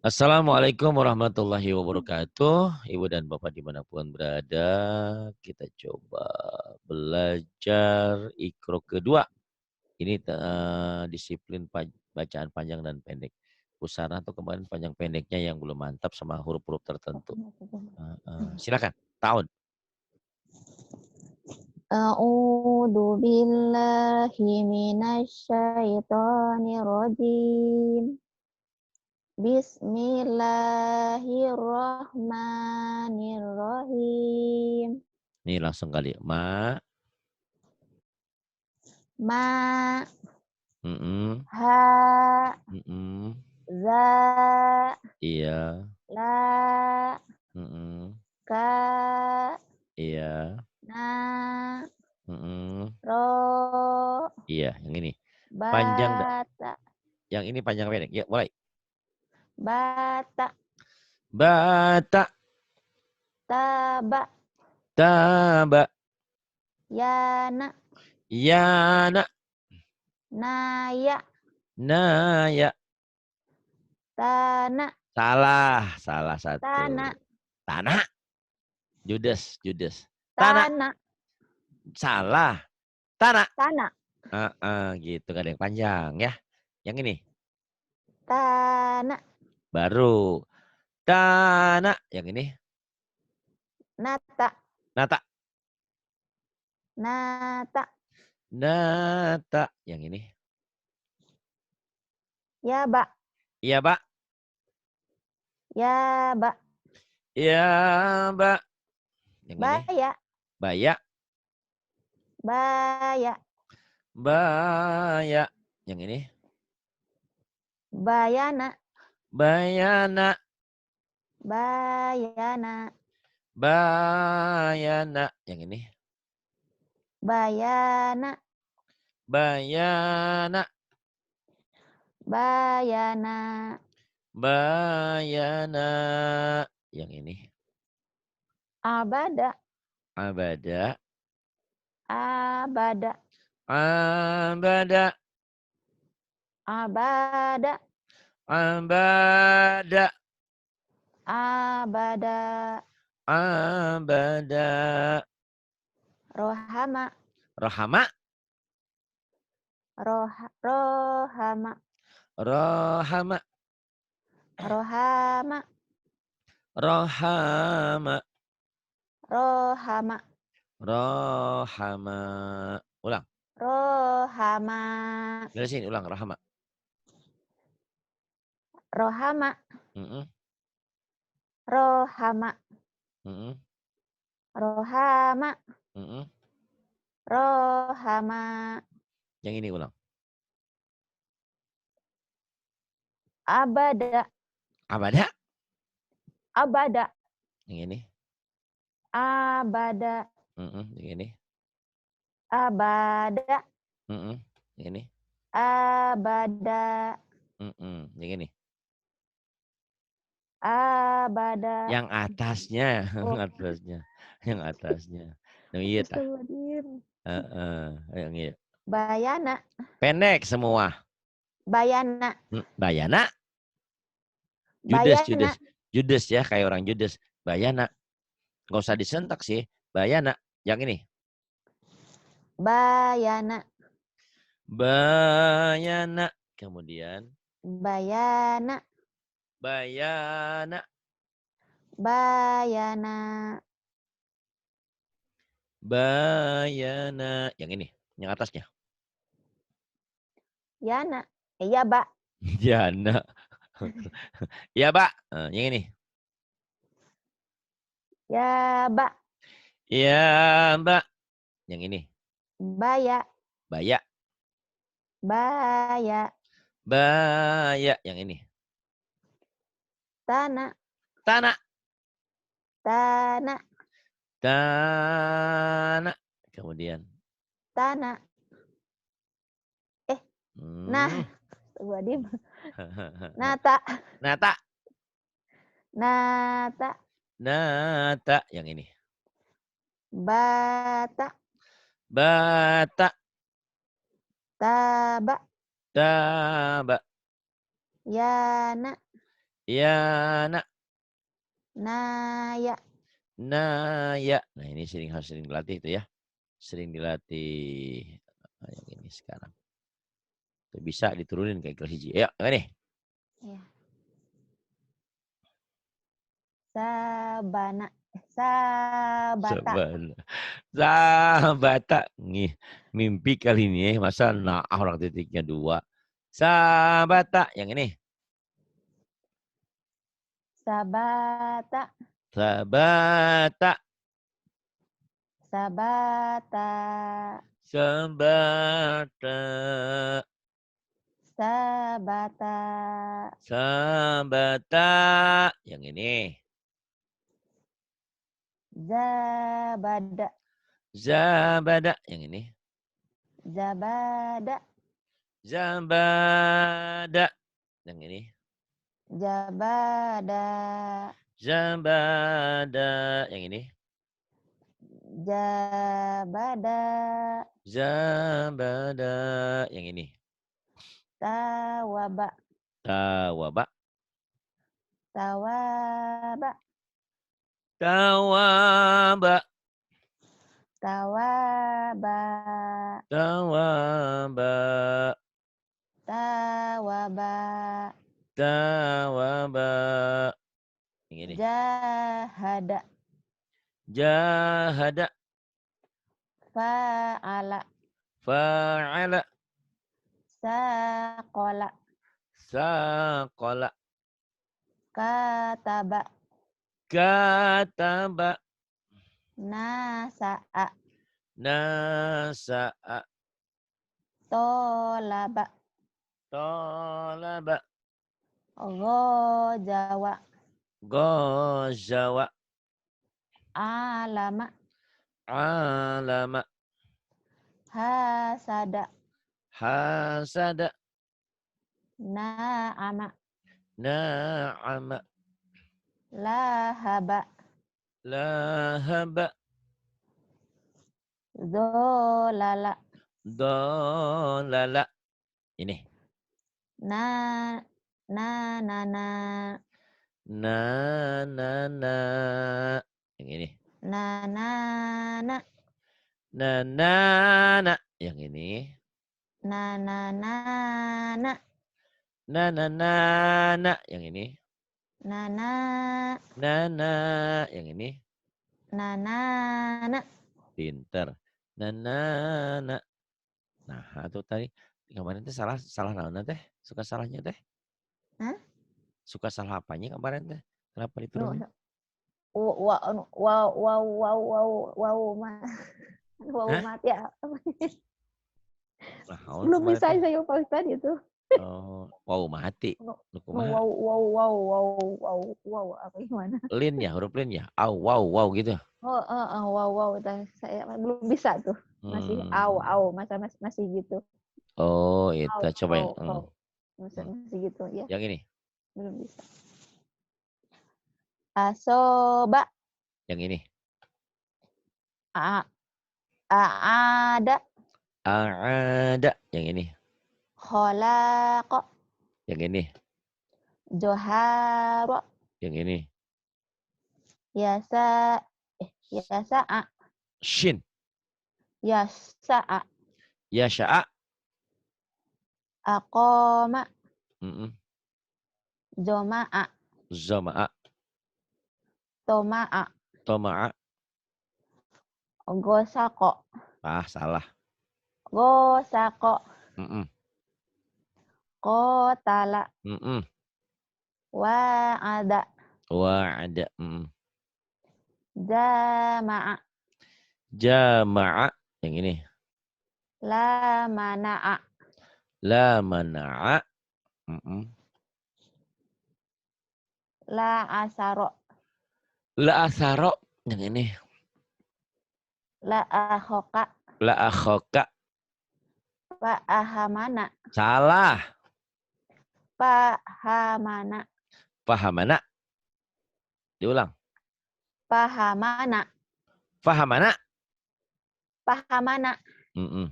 Assalamualaikum warahmatullahi wabarakatuh. Ibu dan Bapak dimanapun berada, kita coba belajar Iqra kedua. Ini disiplin bacaan panjang dan pendek. Pusara tuh kemarin panjang pendeknya yang belum mantap sama huruf-huruf tertentu. Silakan, tahun. A'udzu billahi minasyaitonir rajim. Bismillahirrahmanirrahim. Nih langsung kali. Ma. Ma. Mm-mm. Ha. Mm-mm. Za. Iya. La. Mm-mm. Ka. Iya. Na. Mm-mm. Ro. Iya, yang ini. Panjang. Bata. Yang ini panjang pendek. Ya, mulai. Bata. Bata. Taba. Taba. Yana. Yana. Naya. Naya. Tanah. Salah satu. Tanah. Tanah. Judes. Tanah. Tanah. Salah. Tanah. Tanah. Gitu, gak ada yang panjang ya. Yang ini. Tanah. Baru. Tanah. Yang ini. Nata. Nata. Nata. Nata. Yang ini. Yaba. Iya, Pak. Yaba. Iya, Mbak. Yang ini. Baya. Baya. Baya. Baya. Yang ini. Bayana. Bayana. Bayana. Bayana. Yang ini. Bayana. Bayana. Bayana. Bayana. Yang ini. Abada. Abada. Abada. Abada. Abada. Abada. Abada. Abada. Rohama. Rohama. Rohama. Rohama. Rohama. Rohama. Rohama. Rohama. Ulang. Rohama. Dari sini ulang. Rohama. Rohama. Mm-mm. Rohama. Mm-mm. Rohama. Mm-mm. Rohama. Yang ini ulang. Abada. Abada. Abada. Yang ini. Abada. Mm-mm. Yang ini. Abada. Mm-mm. Yang ini. Abada. Mm-mm. Yang ini. Abada. Yang atasnya. Oh. Atasnya. Yang atasnya. Yang iya tah. Astagfirullahaladzim. Yang iya. Bayana. Pendek semua. Bayana. Bayana. Bayana. Judes ya, kayak orang Judes. Bayana. Nggak usah disentak sih. Bayana. Yang ini. Bayana. Bayana. Kemudian. Bayana. Bayana. Bayana. Bayana. Yang ini. Yang atasnya. Yana. Iya, Mbak. Jana. Iya, Pak. Yang ini. Ya, Mbak. Iya, Mbak. Yang ini. Baya. Baya. Baya. Baya. Yang ini. Tanah. Tanah. Tanah. Tanah. Kemudian. Tanah. Nah. Wadim. Nata. Nata. Nata. Nata. Yang ini. Bata. Bata. Taba. Taba. Yana. Ya, nak. Naya. Naya. Nah, ini harus sering dilatih itu ya. Sering dilatih. Nah, yang ini sekarang. Tuh, bisa diturunin kayak kelas hiji. Ayo, yang ini. Ya. Sabana. Sabata. Sabata. Mimpi kali ini masa nah orang titiknya 2. Sabata. Yang ini. Sabata. Sabata. Sabata. Sabata. Sabata. Sabata. Yang ini. Zabada. Zabada. Yang ini. Zabada. Zabada. Yang ini. Zabada. Zabada. Yang ini. Zabada. Zabada. Yang ini. Tawaba. Tawaba. Tawaba. Tawaba. Tawaba. Tawaba. Tawaba. Tawaba. Yang ini. Jahada. Jahada. Fa'ala. Fa'ala. Saqala. Saqala. Kataba. Kataba. Nasa'a. Nasa'a. Tolaba. Talaba. Ghajawa. Ghazawa. Alama. Alama. Hasada. Hasada. Na'ama. Na'ama. Lahaba. Lahaba. Zolala. Dolala. Ini. Na. Na. Na. Na. Na, na, na. Yang ini. Na. Na. Na. Na, na, na. Yang ini. Na. Na. Na. Na. Na, na, na, na. Yang ini. Na. Na. Na, na. Yang ini. Na. Na. Na. Pinter. Na, na, na. Nah, itu tadi. Kemarin teh salah naon teh? Suka salahnya teh? Hah? Suka salah apanya kemarin teh? Kenapa No, diturunin? no. Wow, wow, wow, wow, wow, wow, wow, Hah? mati ya. Nah, Belum kemarin bisa teh. saya Pak Ustadz itu. Oh, wow mati. No, Nu no, kumaha? wow, wow, wow, wow, wow, wow, apa gimana? Lin ya, huruf lin ya. Au, wow, wow gitu. Oh, wow, wow, saya belum bisa tuh. Masih Hmm. masih gitu. Oh, Au, itu coba yang au, au. hmm. Masih gitu ya. Yang ini. Belum bisa. Asoba. Yang ini. Ada. Ada. Yang ini. Kholaqa. Yang ini. Johara. Yang ini. Yasa. Yasa'a. Shin. Yasa'a. Yasha'a. Aqoma. Mm-mm. Joma'a. Zama'a. Toma'a. Toma'a. Gosako. Ah, salah. Gosako. Mm-mm. Kotala. Mm-mm. Wa'ada. Wa'ada. Mm-mm. Jama'a. Jama'a. Yang ini. La mana'a. La mana'a. Mm-mm. La asaro. La asaro. Yang ini. La ahoka. La akhoka. Pahamana. Salah. Pahamana. Pahamana. Diulang. Pahamana. Pahamana. Pahamana. Mm-mm.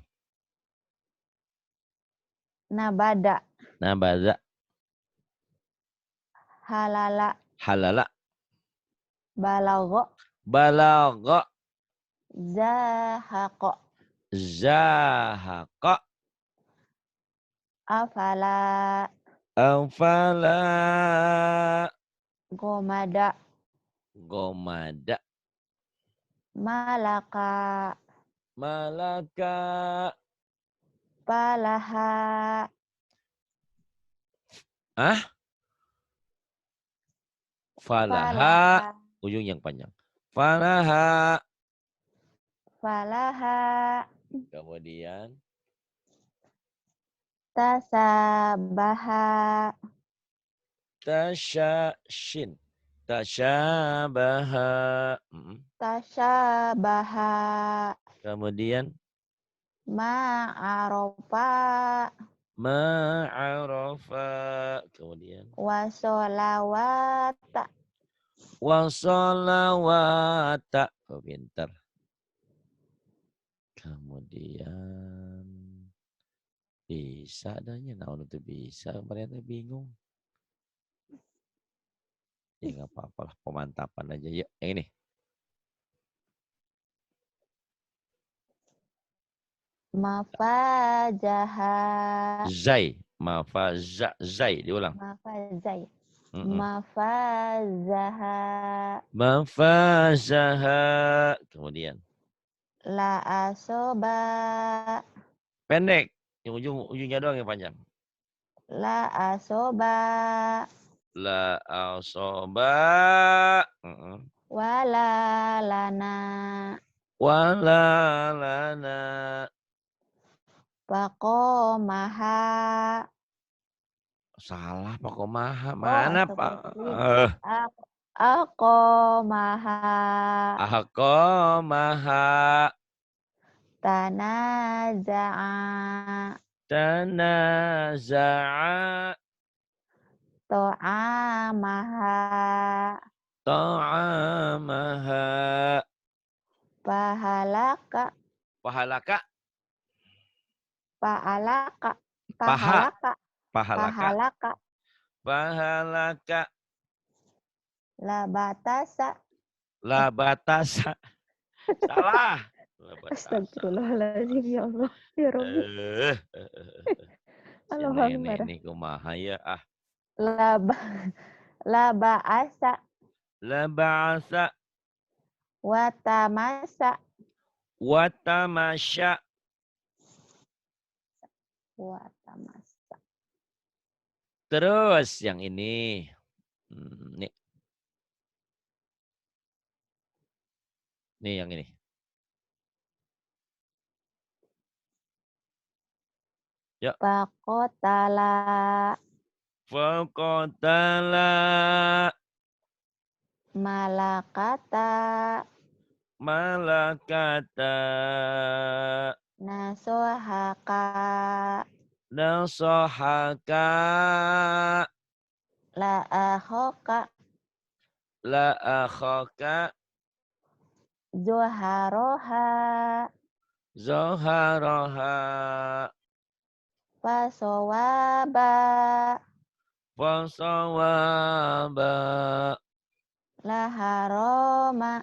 Nabada. Nabada. halala, halala, balagha, balagha, zahaqa, zahaqa, afala, anfala, gomada, gomada, malaka, malaka, palaha, ah, falaha, falaha, ujung yang panjang. Falaha, falaha, kemudian tasabaha, tasyashin, tasyabaha, tasyabaha, kemudian ma'arofa, ma'arafa, kemudian wasolawata, wasolawata, oh pintar. Kemudian bisa adanya, nah itu bisa, mereka bingung. Ya nggak apa-apa lah, pemantapan aja. Yuk, yang ini. mafajaha, Zai, mafaza, zai, diulang. mafazai, Mm-mm. mafazaha, Mafazaha, kemudian la asoba, pendek, yang ujungnya doang yang panjang. la asoba, La asoba, wala lana, wala lana, pakomaha, salah Pak Komaha, oh mana Pak? astagfirullahaladzim, akomaha, Akomaha, tanaza'a, tanaza'a, to'amaha, ta'amaha, pahalaka, pahalaka, pahalaka, paha, pahalaka, pahalaka, pahalaka, pahalaka, labatasa, labatasa, salah, labatasa. astagfirullahaladzim, ya Allah, ya Rabbi, Si Allah nenek Akbar, ini kumaha ya ah. laba, labaasa, La ba'asa watamasa, wa tamasya. watamasa, Terus yang ini. Nih, nih yang ini. Yuk. pakotala, Faqatala malakata, malakata nasohaka, nasahaka la ahoka, la akhaka zoharoha, zaharaha pasowaba, fasawaba laharoma,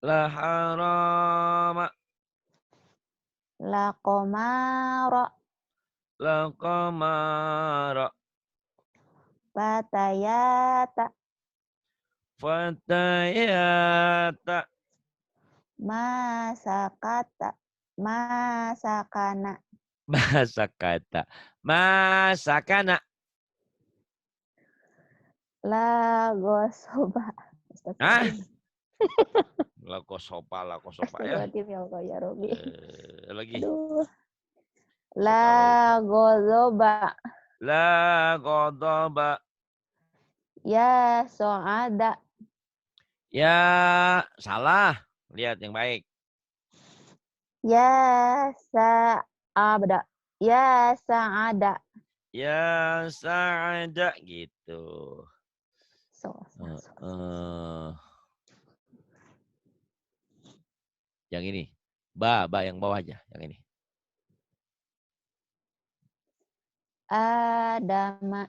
la harama lakomaro, la qamara patayata, fatayata masakata, masakana, masakata masakana lagosoba. ah Astagfirullahaladzim. lakosopa ya. Astagfirullahaladzim, ya Allah, ya Rabbi. Lagi Aduh. kepala lupa. Lagozoba. La ghadaba Ya so'ada. ya salah. Lihat yang baik. Ya sa'abda. Ya sa'ada. Ya sa'ada gitu. So. Yang ini. Ba yang bawah aja. Yang ini. Adama.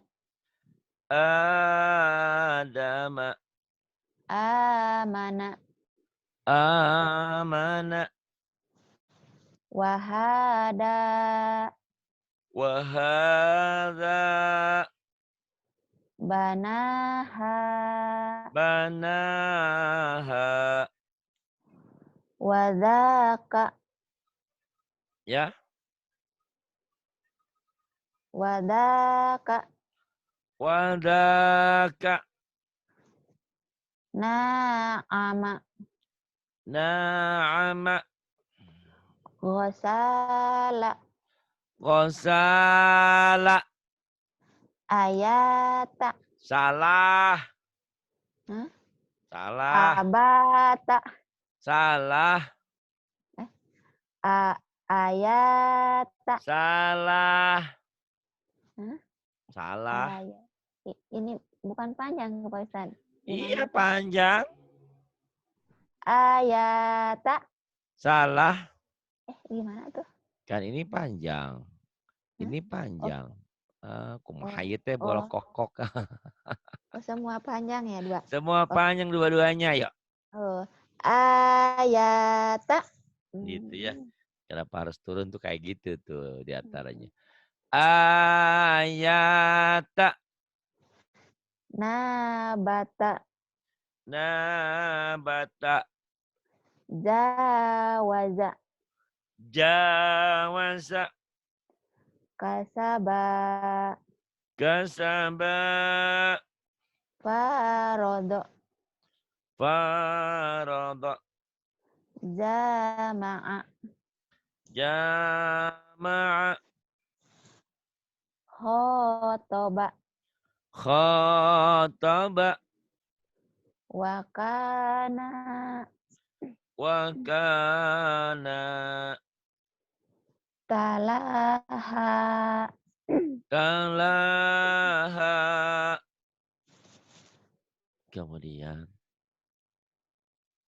Adama. Amana. Amana. Wahada. Wahadha. Banaha. Banaha. Wadaka. Ya. Wadaka. Wadaka. Na'ama. Na'ama. Ghasala. Ghasala. Ayata. Salah. Hah? Salah. Abata. Salah. Ayata. Salah. Hah? Salah. Ini bukan panjang Pak Ustadz. Iya Gimana tuh? panjang. Ayata. Salah. Gimana tuh? Kan ini panjang. Hah? Ini panjang. Kumaha ieu teh Oh, bolokokok. semua panjang ya dua. Semua panjang dua-duanya ya. Oh, ayata. Gitu ya. Hmm. Kenapa harus turun tuh kayak gitu tuh di antaranya. Ayata. Nabata. Nabata. Jawaza. Jawasa. Kasaba. Kasaba. Farodo. Farada. Jama'a. Jama'a. Khotoba. Khataba. Wakana. Wakana. Talaha. Kalaha. Kemudian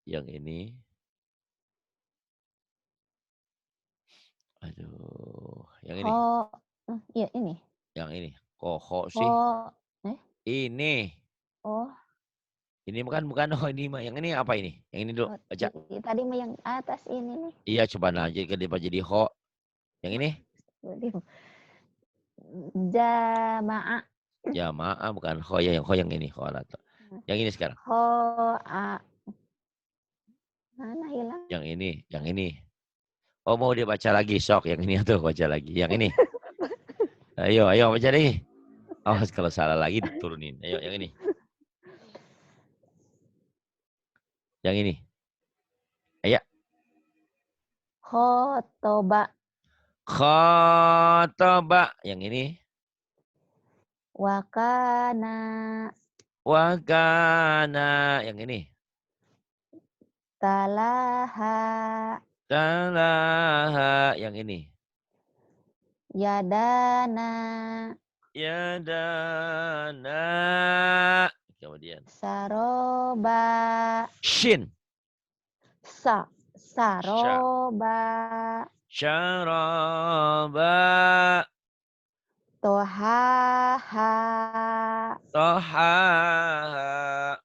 yang ini. Aduh. Yang ini. Iya ini. Yang ini. Koho Ho. sih. Ini. Oh. Ini bukan. Oh ini mah. Yang ini apa ini? Yang ini dulu. Baca. Tadi mah yang atas ini nih. Iya coba aja. Kenapa jadi ho. Yang ini. Jama'a. Jamaah bukan ho ya. Yang ho yang ini. Kholata. Yang ini sekarang. Hoa. Mana hilang? Yang ini. Yang ini. Oh mau dia baca lagi. Sok. Yang ini tuh baca lagi. Yang ini. Ayo baca lagi. Oh kalau salah lagi diturunin. Ayo yang ini. Yang ini. Ayo. Khotoba. Khotoba. Yang ini. Wakana. Wakana. Yang ini. Talaha. Talaha. Yang ini. Yadana. Yadana. Kemudian. Saroba. Shin. Sya. Saroba. Syaraba. Tohaha. Tohaha.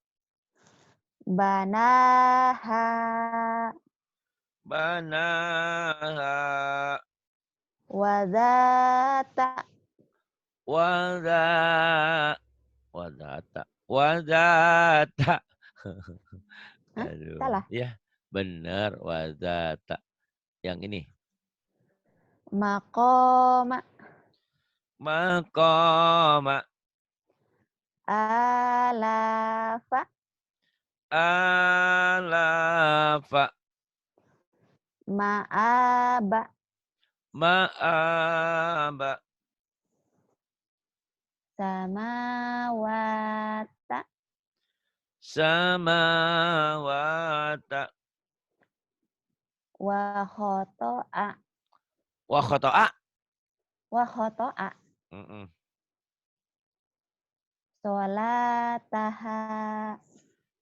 Banaha. Banaha. Wadata. Wada. Wadata. Wadata. Hah? Aduh. Salah. Ya benar. Wadata. Yang ini. Makoma. Maqama. Alafa. Alafa. Ma'aba. Ma'aba. Samawata. Samawata. Wa khoto'a. Wa khoto'a. Wa khoto'a. Sholataha.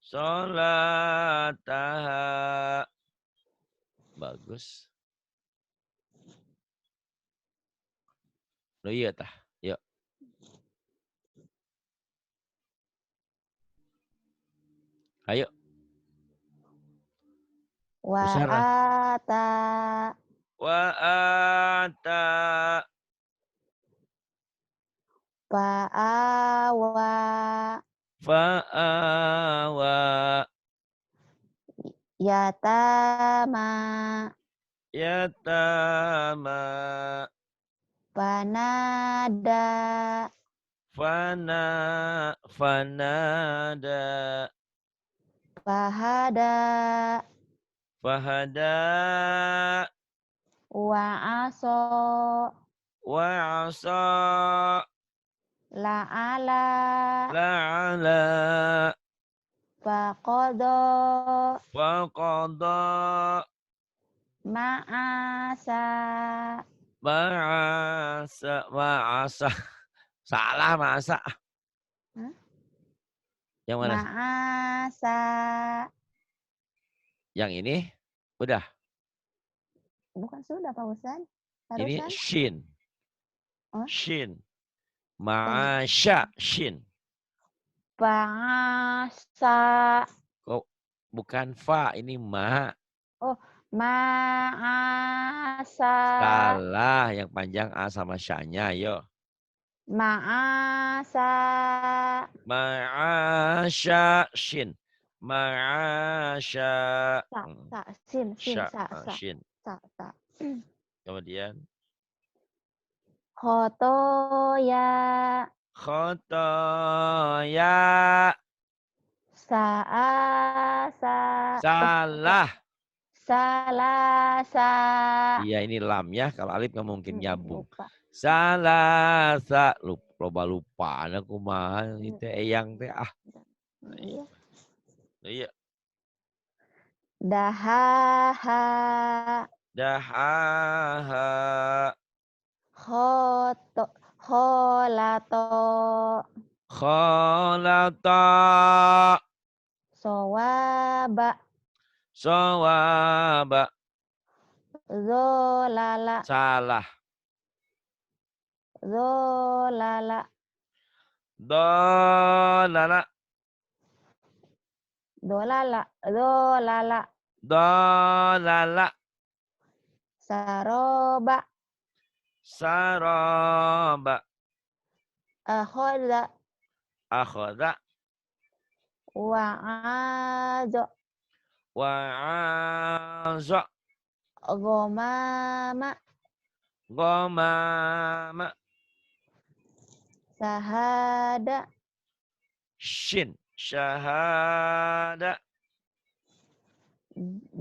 Sholataha. Bagus. Oh iya tah. Yuk. Ayo. Besar lah. Wa'ata. Wa'ata. Fa'awa. Fa'awa. Yatama. Yatama. Panada. Fanada. Fahada. Fahada. Wa'aso. Wa'asa. La'ala. La'ala. Faqada. Faqada. Ma'asa. Ma'asa. Ma'asa. Salah masa. Hah? Yang mana? Ma'asa. Yang ini? Udah. Bukan sudah Pak Ustaz? Ini Barusan? shin. Oh, Shin. tadi. Ma'asya. Shin. Ba'asa. Kok bukan fa, ini ma. Oh, ma'asa. Salah. Yang panjang a sama sya-nya. Yo. Ma'asa. Ma'asya. Shin. Ma'asya. Sa. Sin. Sya. Sa. Shin. Sa. Kemudian. Khotoya. Khotoya. Sa'asa. Salah. Salasa. Iya ini lam ya. Kalau alif nggak mungkin nyambung. Lupa. Salasa. Lupa. Aku mah itu eyang teh ah. Iya. Iya. Dahaha. Dahaha. Kholato. Kholata. Sowaba. Sawaba. Zolala. Salah. Zolala. Dolala. Dolala. Zolala. Dolala. Saroba. Saraba. Akhoda. Akhoda. Wa'azo. Wa'aza. Gomama. Gomama. Sahada. Shin. Syahada.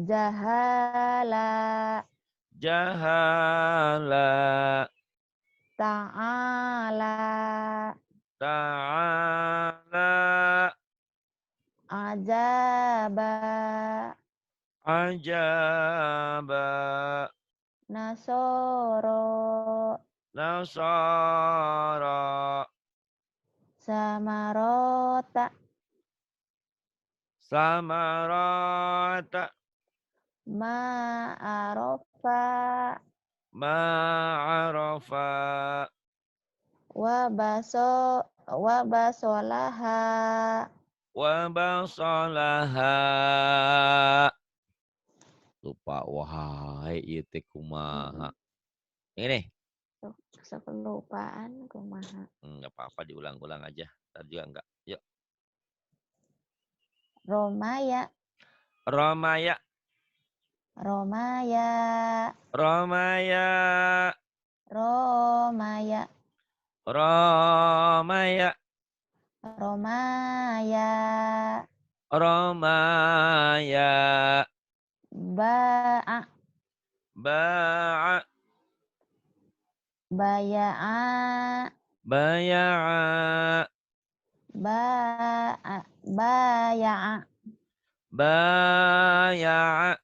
Jahala. Jahala. Ta'ala. Ta'ala. Ajaba. Ajaba. Nasoro. Nasara. Samarota. Samarata. Ma'arofa. Ma'arafa. Wabasolaha. Wabasalaha. Lupa. Wahai ieu teh kumaha. Ini. Kelupaan kumaha. Enggak apa-apa diulang-ulang aja. Tadi juga enggak. Yuk. Romaya. Romaya. Romaya. Romaya. Romaya. Romaya. Romaya. Romaya. Ba'a. Ba'a. Baya'a. Baya'a. Ba'a. Baya'a. Baya'a.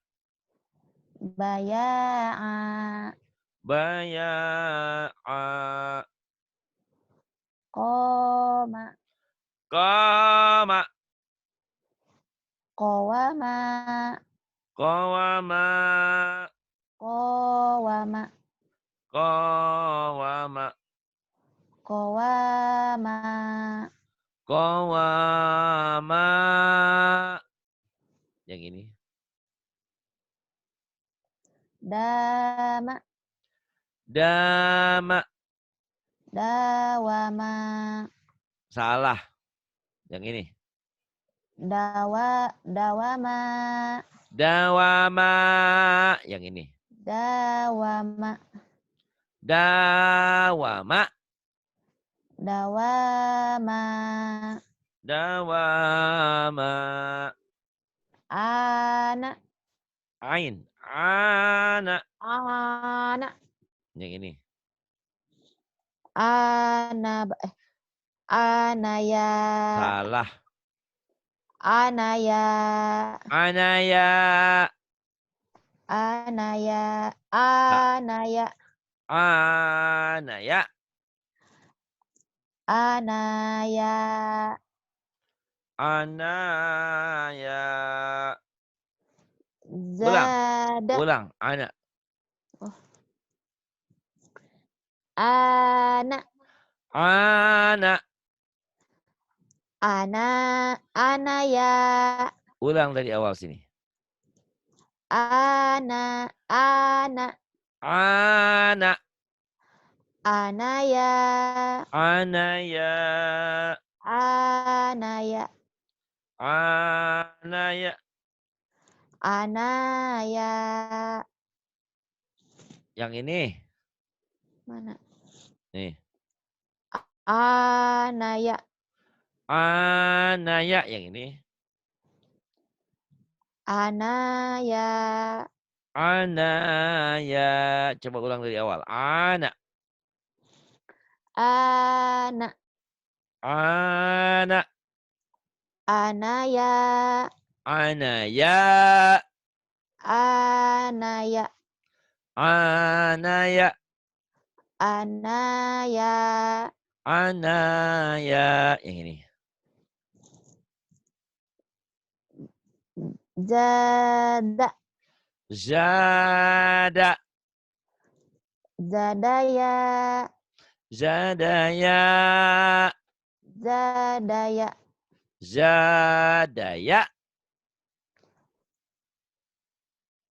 Baya'a. Baya'a. Qoma. Qama. Qawama. Qawama. Qawama. Qawama. Qawama. Qawama. Yang ini. Dama. Dama. Dawama. Salah. Yang ini. Dawama. Dawama. Yang ini. Dawama. Dawama. Dawama. Dawama. Ana. Ain. Ana. Ana. Yang ini. Anaya. Salah. Anaya. Anaya. Anaya. Ha- Anaya. Anaya. Anaya. Anaya. Ulang. Zada. Ulang. Ana. Ana. Ana. Anaya. Ulang dari awal sini. Ana. Ana. Anaya. Anaya. Anaya. Anaya. Anaya. Yang ini. Mana? Nih. Anaya. Anaya. Yang ini. Anaya. Anaya. Coba ulang dari awal. Ana. Ana. Ana. Anaya. Anaya. Anaya. Anaya. Anaya. Anaya. Yang ini. Zada. Zada. Zadaya. Zadaya. Zadaya. Zadaya.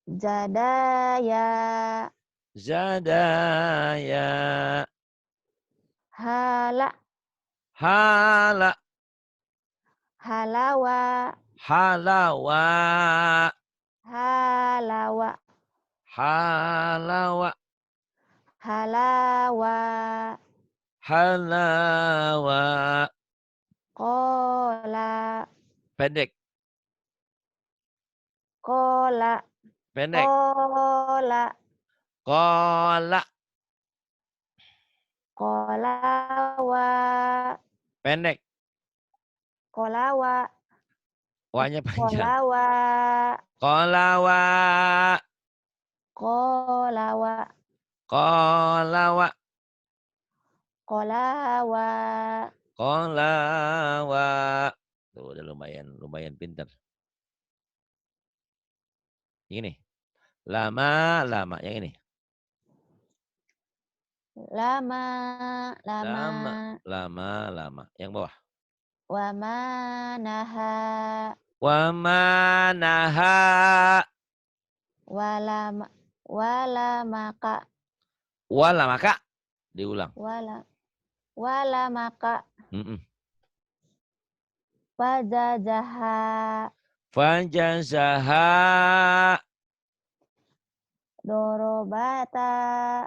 Zadaya. Zadaya. Hala. Hala. Halawa. Halawa. Halawa. Halawa. Halawa. Halawa. Kola. Pendek. Kola. Pendek. Kola. Kola. Kolawa. Pendek. Kolawa. Wanya panjang. Kolawa. Kolawa. Kolawa. Kolawa. Kolawa. Kolawa. Tuh udah lumayan pintar. Ini. Lama. Yang ini. Lama. Lama. Yang bawah. Wamanaha. Wamanaha. Walamaka. Walamaka. Diulang. Walamaka. Fajajaha. Fajazaha. Dorobata.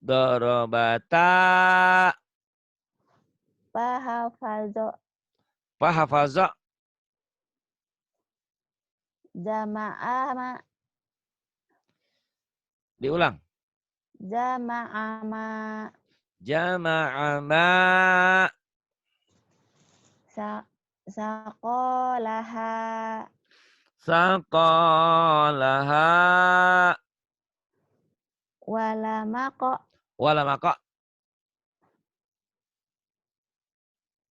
Dorobata. Pahafazo. Fahafaza. Jama'ama. Diulang. Jama'ama. Jama'ama. Saqolaha. Saqolaha. Walamako. Walamaka.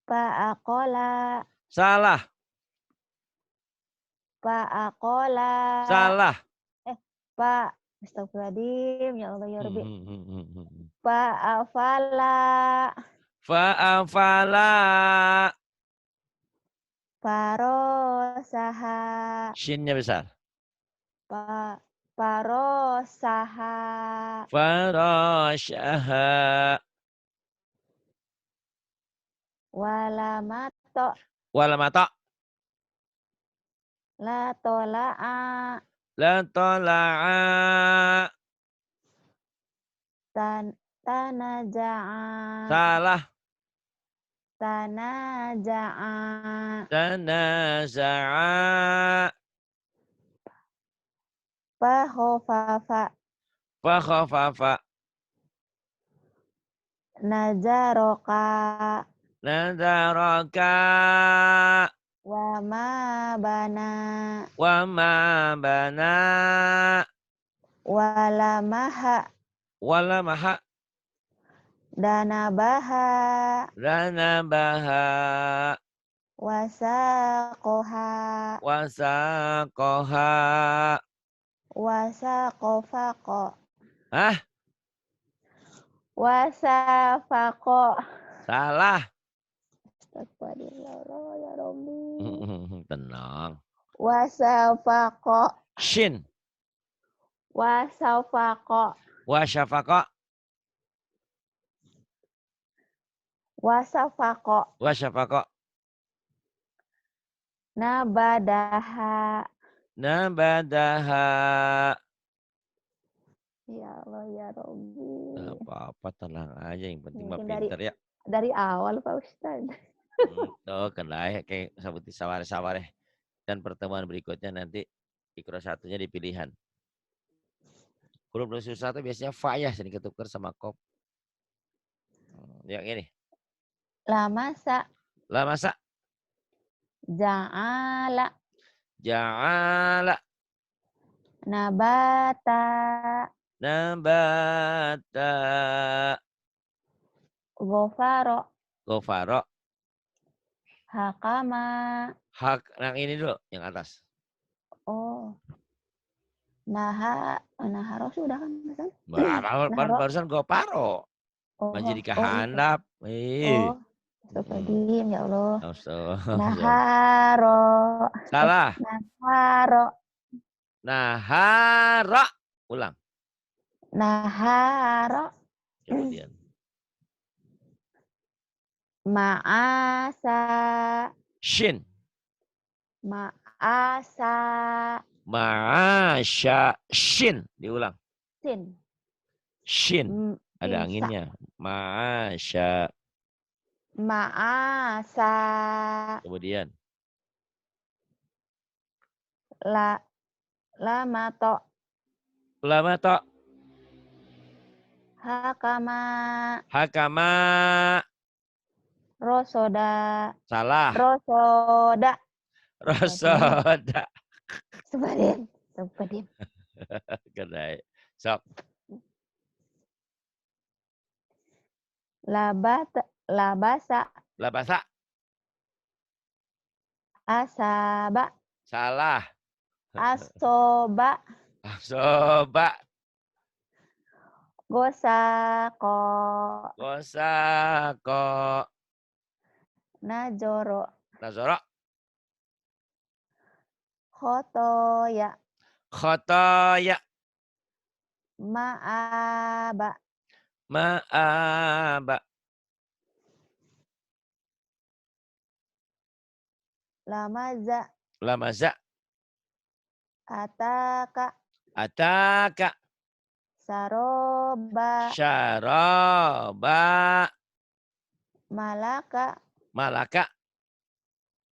Pa'akola. Salah. Pa'akola. Salah. Astagfirullahaladzim. Ya Allah ya Rabbi. Pa'afala. Fa'afala. Farosaha. Shinnya besar. Farosaha. Farasyaha. Walamato. Walamata. La tola'a. La tola'a. Tanaja'a. Salah. Tanaja'a. Tanaza'a. Fahofafa. Fakhafafa. Nazaroka. Nadaraka. Wama bana. Wa ma bana. Walamaha. Walamaha. Danabaha. Ranabaha. Wasaqoha. Wasaqoha. Wasaqofaqo. Hah? Wasafaqo. Salah. Astagfirullah ya Rabbi. Tenang. Wasafaqo. Shin. Wasafaqo. Wasyafaqa. Wasafaqo. Wasyafaqa. Nabadaha. Nabadaha. Ya Allah ya Rabbi. Gak apa-apa, tenang aja. Yang penting mah Mungkin pinter ya. dari awal Pak Ustadz. Tuh, kan kayak seperti saware-saware. Dan pertemuan berikutnya nanti ikro satunya di pilihan. Huruf nusul satu biasanya fa ya, sering ketukar sama kop. Yang ini. Lamasa. Lamasa. Ja'ala. Ja'ala. Nabata. Nabata. Gofaro. Gofaro. Hakama. Hak, yang ini dulu, yang atas. Oh. Naharo sudah kan? Barusan goparo. Oh, Majidika oh, handap. oh, Astagfirullahaladzim, ya Allah. Astagfirullah. Naharo. Salah. Naharo. Nahara. Ulang. Naharo. Kemudian. Ma'asa. Shin. Ma'asa. Ma'asya. Shin. Diulang. Sin. Shin. Ada anginnya. Ma'asya. Ma'asa. Kemudian. Lamato. Lamato. Hakama. Hakama. Rosoda. Salah. Rosoda. Rosoda. Sebadim. Kedai. Sok. Labasa. Labasa. Asaba. Salah. Asoba. Asoba. Gosako. Gosako. Najoro. Nazoro. Khotoya. Khotoya. Ma'aba. Ma'aba. Lamaza. Lamaza. Ataka. Ataka. Saroba. Syaraba. Malaka. Malaka.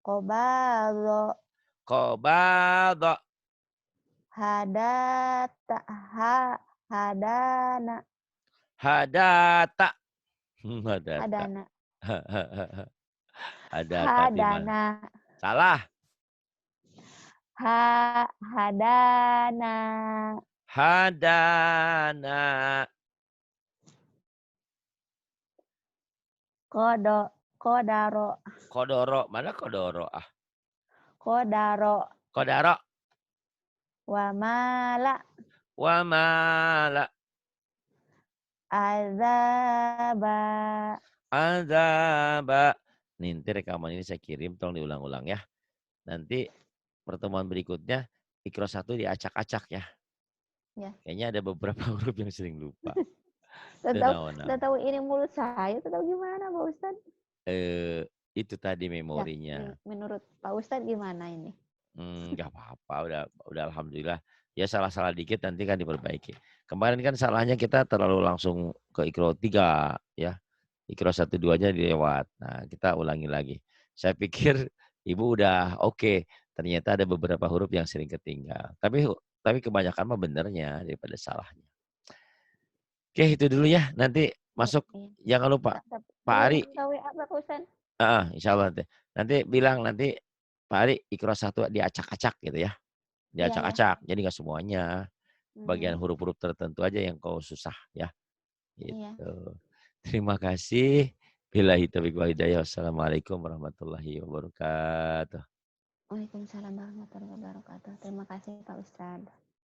Kobado. Kobado. Hadata. Hadana. Hadata. Hadata. Hadana. Hadata di mana? Hadana. Salah. Hadana. Hadana. Kodaro. Kodoro. Mana kodoro? Ah. Kodaro. Kodaro. Wamala. Wamala. Azaba. Azaba. Nanti rekaman ini saya kirim, tolong diulang-ulang ya. nanti pertemuan berikutnya Iqra 1 diacak-acak ya. Ya. Kayaknya ada beberapa huruf yang sering lupa. Udah Itu tahu udah naon-naon. tahu ini mulut saya, udah tahu gimana Pak Ustadz? Itu tadi Ya, memorinya. menurut Pak Ustadz gimana ini? Nggak apa-apa, udah alhamdulillah. Ya salah-salah dikit nanti kan diperbaiki. Kemarin kan salahnya kita terlalu langsung ke Iqra 3 ya. Iqra 1, 2-nya dilewat. Nah, kita ulangi lagi. Saya pikir Ibu udah oke, ternyata ada beberapa huruf yang sering ketinggal. Tapi kebanyakan mah benernya daripada salahnya. Oke, itu dulu ya. Nanti Iya, masuk iya. jangan lupa Pak Belum Ari, tahu WA Pak Ustadz. insya Allah nanti. Nanti bilang nanti Pak Ari Iqra 1 diacak-acak gitu ya. Iya, ya. Diacak-acak, jadi nggak semuanya. Bagian Hmm, huruf-huruf tertentu aja yang kau susah ya. iya. Gitu. Terima kasih. Billahi taufiq wal hidayah. Wassalamualaikum warahmatullahi wabarakatuh. Waalaikumsalam warahmatullahi wabarakatuh. Terima kasih Pak Ustadz.